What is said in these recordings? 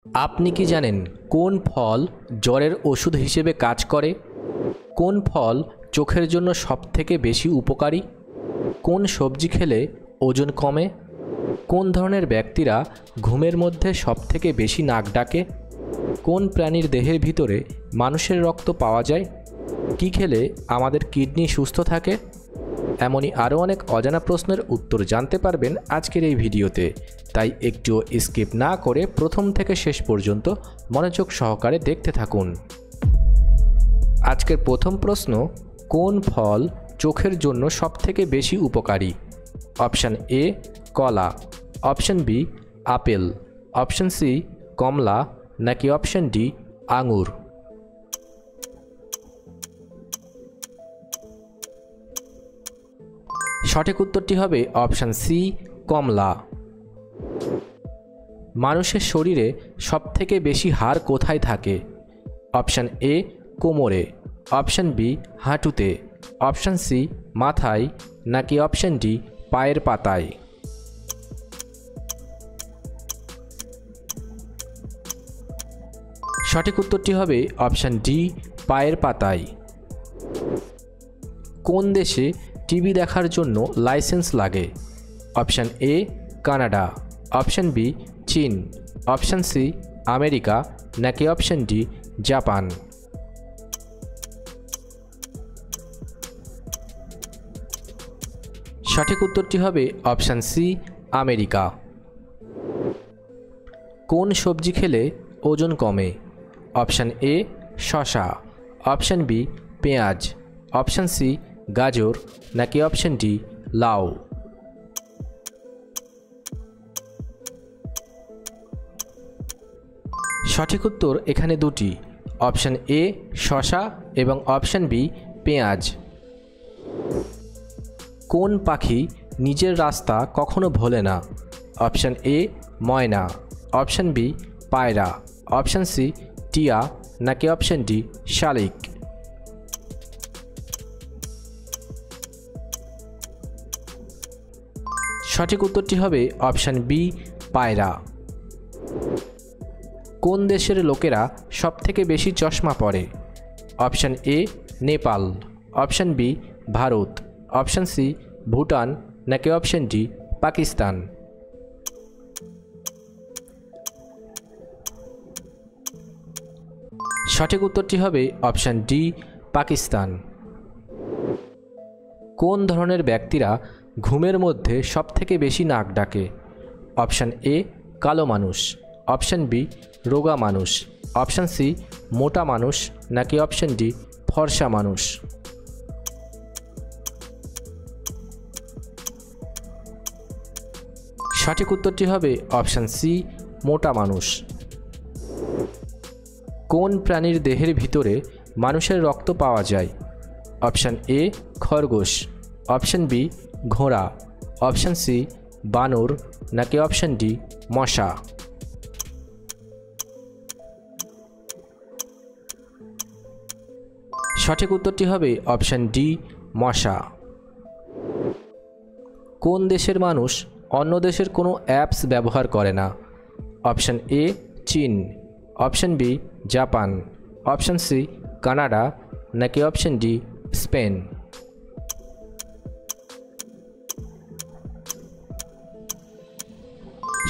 আপনি কি জানেন কোন ফল জ্বরের ওষুধ হিসেবে কাজ করে? কোন ফল চোখের জন্য সবথেকে বেশি উপকারী? কোন সবজি খেলে ওজন কমে? কোন ধরনের ব্যক্তিরা ঘুমের মধ্যে সবথেকে বেশি নাক ডাকে? কোন প্রাণীর দেহের ভিতরে মানুষের রক্ত পাওয়া যায়? কি খেলে আমাদের কিডনি সুস্থ থাকে? এমনই আরও অনেক অজানা প্রশ্নের উত্তর জানতে পারবেন আজকের এই ভিডিওতে, তাই একটুও স্কিপ না করে প্রথম থেকে শেষ পর্যন্ত মনোযোগ সহকারে দেখতে থাকুন। আজকের প্রথম প্রশ্ন, কোন ফল চোখের জন্য সবথেকে বেশি উপকারী? অপশান এ কলা, অপশান বি আপেল, অপশান সি কমলা, নাকি অপশান ডি আঙুর? সঠিক উত্তরটি হবে অপশান সি কমলা। মানুষের শরীরে সবথেকে বেশি হাড় কোথায় থাকে? অপশান এ কোমরে, অপশান বি হাঁটুতে, অপশান সি মাথায়, নাকি অপশান ডি পায়ের পাতায়? সঠিক উত্তরটি হবে অপশান ডি পায়ের পাতায়। কোন দেশে টিভি দেখার জন্য লাইসেন্স লাগে? Option A Canada, option B চীন, অপশান সি আমেরিকা, নাকি অপশান ডি জাপান? সঠিক উত্তরটি হবে অপশান সি আমেরিকা। কোন সবজি খেলে ওজন কমে? অপশান এ শসা, অপশান বি পেঁয়াজ, অপশান সি গাজর, নাকি অপশান ডি লাউ? সঠিক উত্তর এখানে দুটি, অপশান এ শসা এবং অপশান বি পেঁয়াজ। কোন পাখি নিজের রাস্তা কখনো ভোলে না? অপশান এ ময়না, অপশান বি পায়রা, অপশান সি টিয়া, নাকি অপশান ডি শালিক? সঠিক উত্তরটি হবে অপশান বি পায়রা। কোন দেশের লোকেরা সবথেকে বেশি চশমা পরে? Option A Nepal, option B Bharat, option C Bhutan, নাকি অপশান ডি পাকিস্তান? সঠিক উত্তরটি হবে অপশান ডি পাকিস্তান। কোন ধরনের ব্যক্তিরা ঘুমের মধ্যে সবথেকে বেশি নাক ডাকে? অপশান এ কালো মানুষ, অপশান বি রোগা মানুষ, অপশান সি মোটা মানুষ, নাকি অপশান ডি ফর্সা মানুষ? সঠিক উত্তরটি হবে অপশান সি মোটা মানুষ। কোন প্রাণীর দেহের ভিতরে মানুষের রক্ত পাওয়া যায়? অপশান এ খরগোশ, অপশান বি ঘোড়া, অপশান সি বানর, নাকি অপশান ডি মশা? সঠিক উত্তরটি হবে অপশান ডি মশা। কোন দেশের মানুষ অন্য দেশের কোনো অ্যাপস ব্যবহার করে না? অপশান এ চীন, option B Japan, option C Canada, নাকি অপশান ডি স্পেন?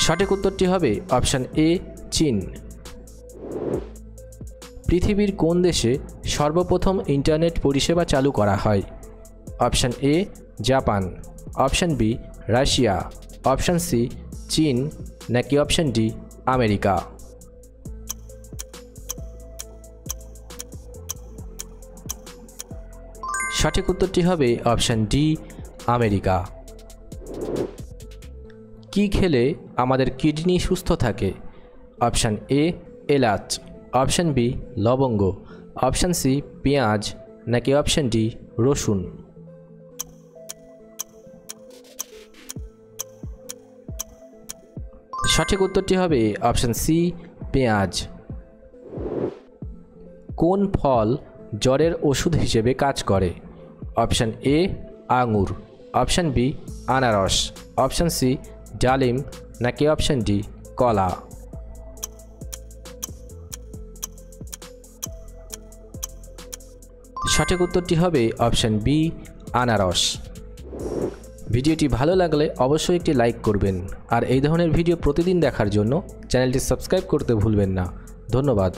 সঠিক উত্তরটি হবে অপশান এ চীন। পৃথিবীর কোন দেশে সর্বপ্রথম ইন্টারনেট পরিষেবা চালু করা হয়? Option A Japan, option B Russia, option C চীন, নাকি অপশান ডি আমেরিকা? সঠিক উত্তরটি হবে অপশান ডি আমেরিকা। কি খেলে আমাদের কিডনি সুস্থ থাকে? অপশান এ এলাচ, অপশান বি লবঙ্গ, অপশান সি পেঁয়াজ, নাকি অপশান ডি রসুন? সঠিক উত্তরটি হবে অপশান সি পেঁয়াজ। কোন ফল জ্বরের ওষুধ হিসেবে কাজ করে? অপশান এ আঙুর, অপশান বি আনারস, অপশান সি ডালিম, নাকি অপশান ডি কলা? সঠিক উত্তরটি হবে অপশান বি, আনারস। ভিডিওটি ভালো লাগলে অবশ্যই একটি লাইক করবেন, আর এই ধরনের ভিডিও প্রতিদিন দেখার জন্য চ্যানেলটি সাবস্ক্রাইব করতে ভুলবেন না। ধন্যবাদ।